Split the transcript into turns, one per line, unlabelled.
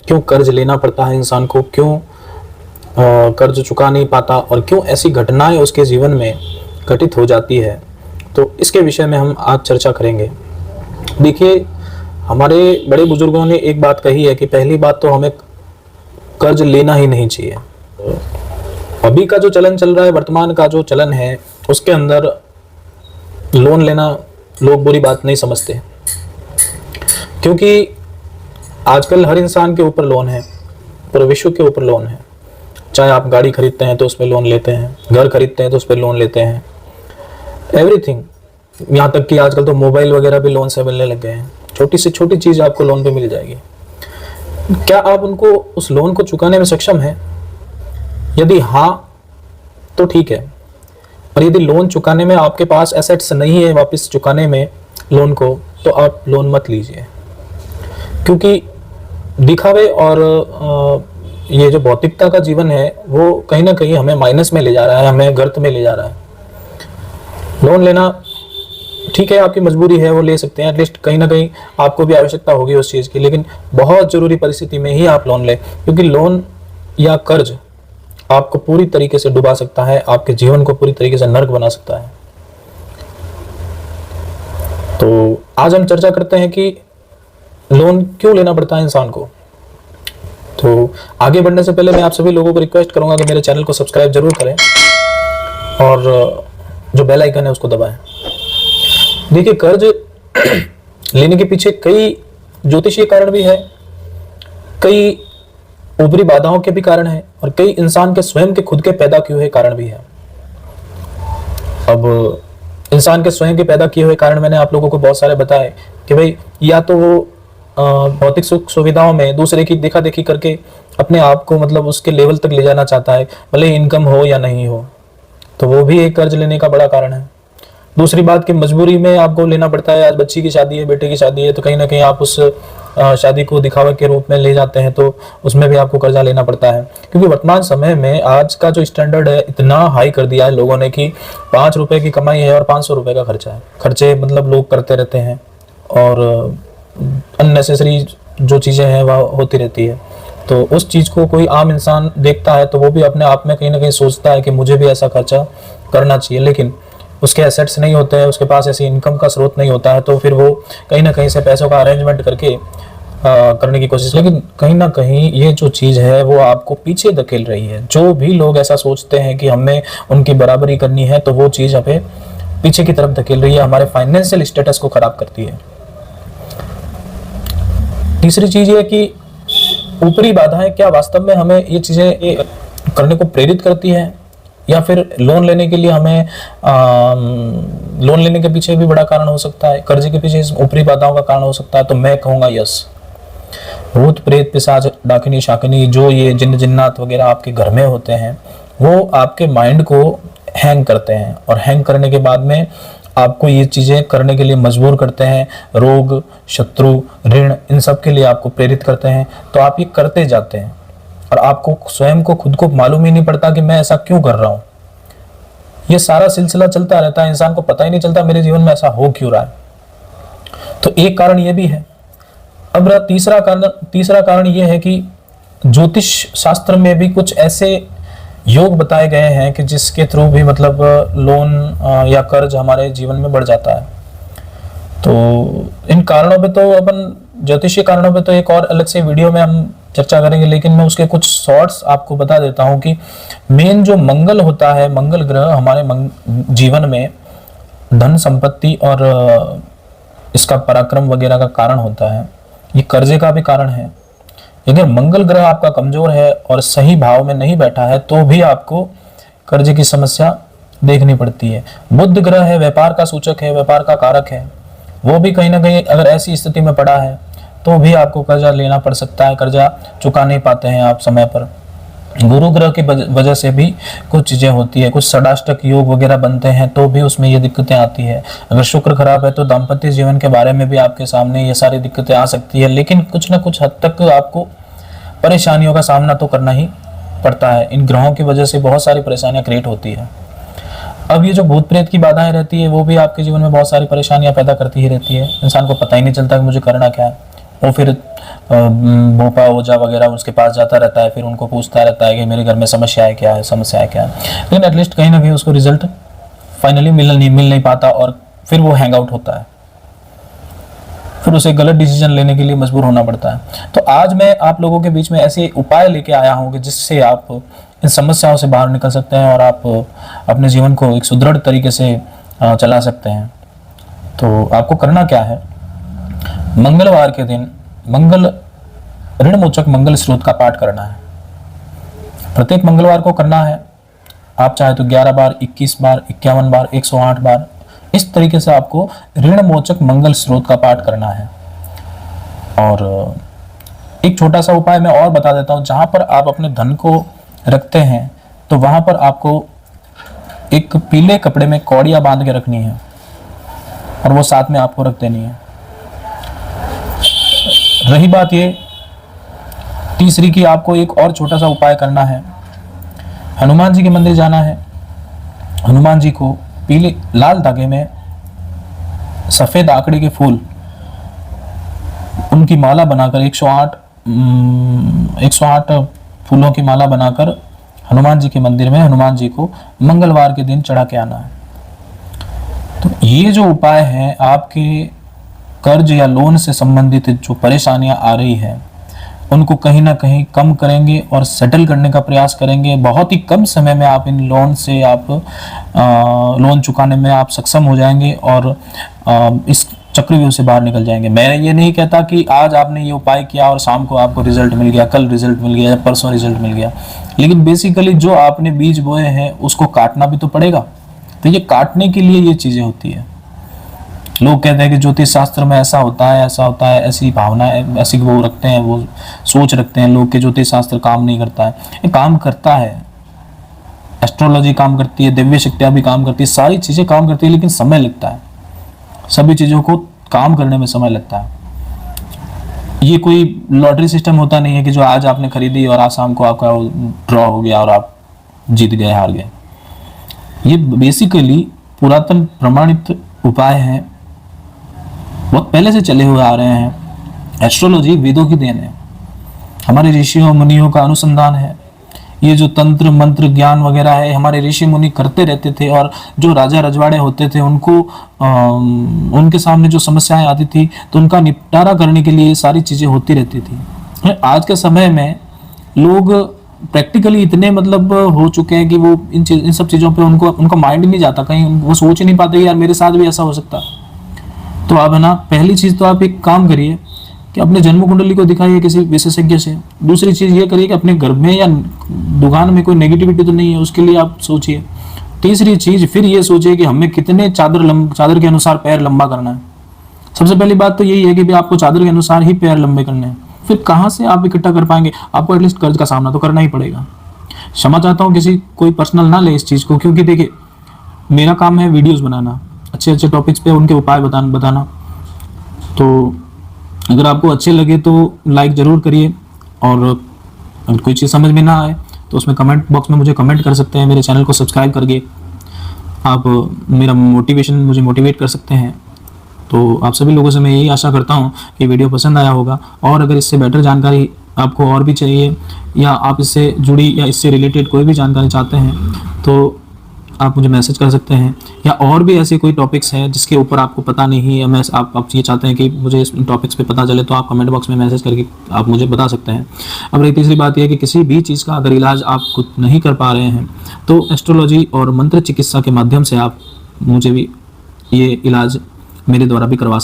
क्यों कर्ज लेना पड़ता है इंसान को, क्यों कर्ज चुका नहीं पाता और क्यों ऐसी घटनाएं उसके जीवन में घटित हो जाती है, तो इसके विषय में हम आज चर्चा करेंगे। देखिए, हमारे बड़े बुजुर्गों ने एक बात कही है कि पहली बात तो हमें कर्ज लेना ही नहीं चाहिए। अभी का जो चलन चल रहा है, वर्तमान का जो चलन है, उसके अंदर लोन लेना लोग बुरी बात नहीं समझते, क्योंकि आजकल हर इंसान के ऊपर लोन है, पूरे विश्व के ऊपर लोन है। चाहे आप गाड़ी खरीदते हैं तो उस पर लोन लेते हैं, घर खरीदते हैं तो उस पर लोन लेते हैं, एवरीथिंग। यहाँ तक कि आजकल तो मोबाइल वगैरह भी लोन से मिलने लग गए हैं। छोटी से छोटी चीज़ आपको लोन पे मिल जाएगी। क्या आप उनको उस लोन को चुकाने में सक्षम हैं? यदि हाँ तो ठीक है, और यदि लोन चुकाने में आपके पास एसेट्स नहीं है वापस चुकाने में लोन को, तो आप लोन मत लीजिए, क्योंकि दिखावे और ये जो भौतिकता का जीवन है वो कहीं ना कहीं हमें माइनस में ले जा रहा है, हमें गर्त में ले जा रहा है। लोन लेना ठीक है, आपकी मजबूरी है, वो ले सकते हैं, एटलीस्ट कहीं ना कहीं आपको भी आवश्यकता होगी उस चीज़ की, लेकिन बहुत ज़रूरी परिस्थिति में ही आप लोन लें, क्योंकि लोन या कर्ज आपको पूरी तरीके से डुबा सकता है, आपके जीवन को पूरी तरीके से नर्क बना सकता है। तो आज हम चर्चा करते हैं कि लोन क्यों लेना पड़ता है इंसान को। तो आगे बढ़ने से पहले मैं आप सभी लोगों को रिक्वेस्ट करूंगा कि मेरे चैनल को सब्सक्राइब जरूर करें और जो बेल आइकन है उसको दबाएं। देखिए, कर्ज लेने के पीछे कई ज्योतिषीय कारण भी है, कई ऊपरी बाधाओं के भी कारण है, और कई इंसान के स्वयं के खुद के पैदा किए हुए कारण भी है। अब इंसान के स्वयं के पैदा किए हुए कारण मैंने आप लोगों को बहुत सारे बताए कि भाई, या तो वो भौतिक सुख सुविधाओं में दूसरे की देखा देखी करके अपने आप को मतलब उसके लेवल तक ले जाना चाहता है, भले इनकम हो या नहीं हो, तो वो भी एक कर्ज लेने का बड़ा कारण है। दूसरी बात कि मजबूरी में आपको लेना पड़ता है। आज बच्ची की शादी है, बेटे की शादी है, तो कहीं ना कहीं आप उस शादी को दिखावे के रूप में ले जाते हैं, तो उसमें भी आपको कर्जा लेना पड़ता है। क्योंकि वर्तमान समय में आज का जो स्टैंडर्ड है इतना हाई कर दिया है लोगों ने कि 5 रुपए की कमाई है और 500 रुपए का खर्चा है। खर्चे मतलब लोग करते रहते हैं और अननेसेसरी जो चीज़ें हैं वह होती रहती है। तो उस चीज़ को कोई आम इंसान देखता है तो वो भी अपने आप में कहीं ना कहीं सोचता है कि मुझे भी ऐसा खर्चा करना चाहिए, लेकिन उसके एसेट्स नहीं होते हैं, उसके पास ऐसी इनकम का स्रोत नहीं होता है, तो फिर वो कहीं ना कहीं से पैसों का अरेंजमेंट करके करने की कोशिश। लेकिन कहीं ना कहीं ये जो चीज़ है वो आपको पीछे धकेल रही है। जो भी लोग ऐसा सोचते हैं कि हमें उनकी बराबरी करनी है, तो वो चीज़ हमें पीछे की तरफ धकेल रही है, हमारे फाइनेंशियल स्टेटस को खराब करती है। तीसरी चीज़ ये कि ऊपरी बाधाएं क्या वास्तव में हमें ये चीज़ें करने को प्रेरित करती है, या फिर लोन लेने के लिए हमें लोन लेने के पीछे भी बड़ा कारण हो सकता है, कर्ज के पीछे ऊपरी बाधाओं का कारण हो सकता है। तो मैं कहूँगा यस, भूत प्रेत पिशाच डाकिनी शाकिनी जो ये जिन्न जिन्नात वगैरह आपके घर में होते हैं, वो आपके माइंड को हैंग करते हैं, और हैंग करने के बाद में आपको ये चीज़ें करने के लिए मजबूर करते हैं। रोग, शत्रु, ऋण, इन सब के लिए आपको प्रेरित करते हैं, तो आप ये करते जाते हैं और आपको स्वयं को खुद को मालूम ही नहीं पड़ता कि मैं ऐसा क्यों कर रहा हूँ। ये सारा सिलसिला चलता रहता है, इंसान को पता ही नहीं चलता मेरे जीवन में ऐसा हो क्यों रहा है। तो एक कारण ये भी है। अब तीसरा कारण ये है कि ज्योतिष शास्त्र में भी कुछ ऐसे योग बताए गए हैं कि जिसके थ्रू भी मतलब लोन या कर्ज हमारे जीवन में बढ़ जाता है। तो इन कारणों पे तो अपन ज्योतिषीय कारणों पे तो एक और अलग से वीडियो में हम चर्चा करेंगे, लेकिन मैं उसके कुछ शॉर्ट्स आपको बता देता हूँ कि मेन जो मंगल होता है, मंगल ग्रह हमारे जीवन में धन संपत्ति और इसका पराक्रम वगैरह का कारण होता है। ये कर्जे का भी कारण है। अगर मंगल ग्रह आपका कमजोर है और सही भाव में नहीं बैठा है तो भी आपको कर्जे की समस्या देखनी पड़ती है। बुध ग्रह है, व्यापार का सूचक है, व्यापार का कारक है, वो भी कहीं ना कहीं अगर ऐसी स्थिति में पड़ा है तो भी आपको कर्जा लेना पड़ सकता है, कर्जा चुका नहीं पाते हैं आप समय पर। गुरु ग्रह की वजह से भी कुछ चीज़ें होती है, कुछ षडाष्टक योग वगैरह बनते हैं तो भी उसमें ये दिक्कतें आती है। अगर शुक्र खराब है तो दाम्पत्य जीवन के बारे में भी आपके सामने ये सारी दिक्कतें आ सकती है, लेकिन कुछ ना कुछ हद तक आपको परेशानियों का सामना तो करना ही पड़ता है। इन ग्रहों की वजह से बहुत सारी परेशानियाँ क्रिएट होती है। अब ये जो भूत प्रेत की बाधाएं रहती है वो भी आपके जीवन में बहुत सारी परेशानियां पैदा करती ही रहती है। इंसान को पता ही नहीं चलता कि मुझे करना क्या है। वो फिर भोपा ओझा वगैरह उसके पास जाता रहता है, फिर उनको पूछता रहता है कि मेरे घर में समस्या है क्या है, समस्या है क्या है। लेकिन एटलीस्ट कहीं ना कहीं उसको रिजल्ट फाइनली मिल नहीं पाता और फिर वो हैंग आउट होता है, फिर उसे गलत डिसीजन लेने के लिए मजबूर होना पड़ता है। तो आज मैं आप लोगों के बीच में ऐसे उपाय लेके आया हूँ कि जिससे आप इन समस्याओं से बाहर निकल सकते हैं और आप अपने जीवन को एक सुदृढ़ तरीके से चला सकते हैं। तो आपको करना क्या है, मंगलवार के दिन ऋणमोचक मंगल स्रोत का पाठ करना है। प्रत्येक मंगलवार को करना है। आप चाहे तो 11 बार, 21 बार, 51 बार, 108 बार, इस तरीके से आपको ऋणमोचक मंगल स्रोत का पाठ करना है। और एक छोटा सा उपाय मैं और बता देता हूं, जहां पर आप अपने धन को रखते हैं तो वहां पर आपको एक पीले कपड़े में कौड़ियां बांध के रखनी है और वो साथ में आपको रख देनी है। रही बात ये तीसरी की, आपको एक और छोटा सा उपाय करना है। हनुमान जी के मंदिर जाना है, हनुमान जी को पीले लाल धागे में सफेद आकड़ी के फूल, उनकी माला बनाकर 108 फूलों की माला बनाकर हनुमान जी के मंदिर में हनुमान जी को मंगलवार के दिन चढ़ा के आना है। तो ये जो उपाय है आपके कर्ज या लोन से संबंधित जो परेशानियां आ रही है उनको कहीं ना कहीं कम करेंगे और सेटल करने का प्रयास करेंगे। बहुत ही कम समय में आप इन लोन से लोन चुकाने में आप सक्षम हो जाएंगे और इस चक्रव्यूह से बाहर निकल जाएंगे। मैं ये नहीं कहता कि आज आपने ये उपाय किया और शाम को आपको रिजल्ट मिल गया, कल रिजल्ट मिल गया या परसों रिजल्ट मिल गया, लेकिन बेसिकली जो आपने बीज बोए हैं उसको काटना भी तो पड़ेगा। तो ये काटने के लिए ये चीजें होती है। लोग कहते हैं कि ज्योतिष शास्त्र में ऐसा होता है, ऐसा होता है, ऐसी भावना है, ऐसी वो रखते हैं, वो सोच रखते हैं लोग कि ज्योतिष शास्त्र काम नहीं करता है। ये काम करता है, एस्ट्रोलॉजी काम करती है, दिव्य शक्तियां भी काम करती है, सारी चीजें काम करती है, लेकिन समय लगता है। सभी चीजों को काम करने में समय लगता है। ये कोई लॉटरी सिस्टम होता नहीं है कि जो आज आपने खरीदी और आज शाम को आपका ड्रॉ हो गया और आप जीत गए, हार गए। ये बेसिकली पुरातन प्रमाणित उपाय हैं, बहुत पहले से चले हुए आ रहे हैं। एस्ट्रोलॉजी वेदों की देन है, हमारे ऋषियों मुनियों का अनुसंधान है। ये जो तंत्र मंत्र ज्ञान वगैरह है हमारे ऋषि मुनि करते रहते थे और जो राजा रजवाड़े होते थे उनको उनके सामने जो समस्याएं आती थी तो उनका निपटारा करने के लिए ये सारी चीजें होती रहती थी। आज के समय में लोग प्रैक्टिकली इतने मतलब हो चुके हैं कि वो इन सब चीज़ों पे उनका माइंड नहीं जाता, कहीं वो सोच ही नहीं पाते कि यार मेरे साथ भी ऐसा हो सकता। तो आप है ना, पहली चीज़ तो आप एक काम करिए कि अपने जन्म कुंडली को दिखाइए किसी विशेषज्ञ से। दूसरी चीज़ ये करिए कि अपने घर में या दुकान में कोई नेगेटिविटी तो नहीं है, उसके लिए आप सोचिए। तीसरी चीज़ फिर ये सोचिए कि हमें कितने चादर के अनुसार पैर लंबा करना है। सबसे पहली बात तो यही है कि आपको चादर के अनुसार ही पैर लंबे करने हैं। फिर कहाँ से आप इकट्ठा कर पाएंगे, आपको एटलीस्ट कर्ज का सामना तो करना ही पड़ेगा। क्षमा चाहता हूँ, किसी कोई पर्सनल ना ले इस चीज़ को, क्योंकि देखिए मेरा काम है वीडियोस बनाना, अच्छे अच्छे टॉपिक्स पे उनके उपाय बताना। तो अगर आपको अच्छे लगे तो लाइक ज़रूर करिए, और अगर कोई चीज़ समझ में ना आए तो उसमें कमेंट बॉक्स में मुझे कमेंट कर सकते हैं। मेरे चैनल को सब्सक्राइब करके आप मेरा मुझे मोटिवेट कर सकते हैं। तो आप सभी लोगों से मैं यही आशा करता हूँ कि वीडियो पसंद आया होगा, और अगर इससे बेटर जानकारी आपको और भी चाहिए या आप इससे जुड़ी या इससे रिलेटेड कोई भी जानकारी चाहते हैं तो आप मुझे मैसेज कर सकते हैं। या और भी ऐसे कोई टॉपिक्स हैं जिसके ऊपर आपको पता नहीं है, आप ये चाहते हैं कि मुझे इस टॉपिक्स पे पता चले, तो आप कमेंट बॉक्स में मैसेज करके आप मुझे बता सकते हैं। अब रही तीसरी बात यह कि किसी भी चीज़ का अगर इलाज आप खुद नहीं कर पा रहे हैं तो एस्ट्रोलॉजी और मंत्र चिकित्सा के माध्यम से आप मुझे भी ये इलाज मेरे द्वारा भी करवा सकते हैं।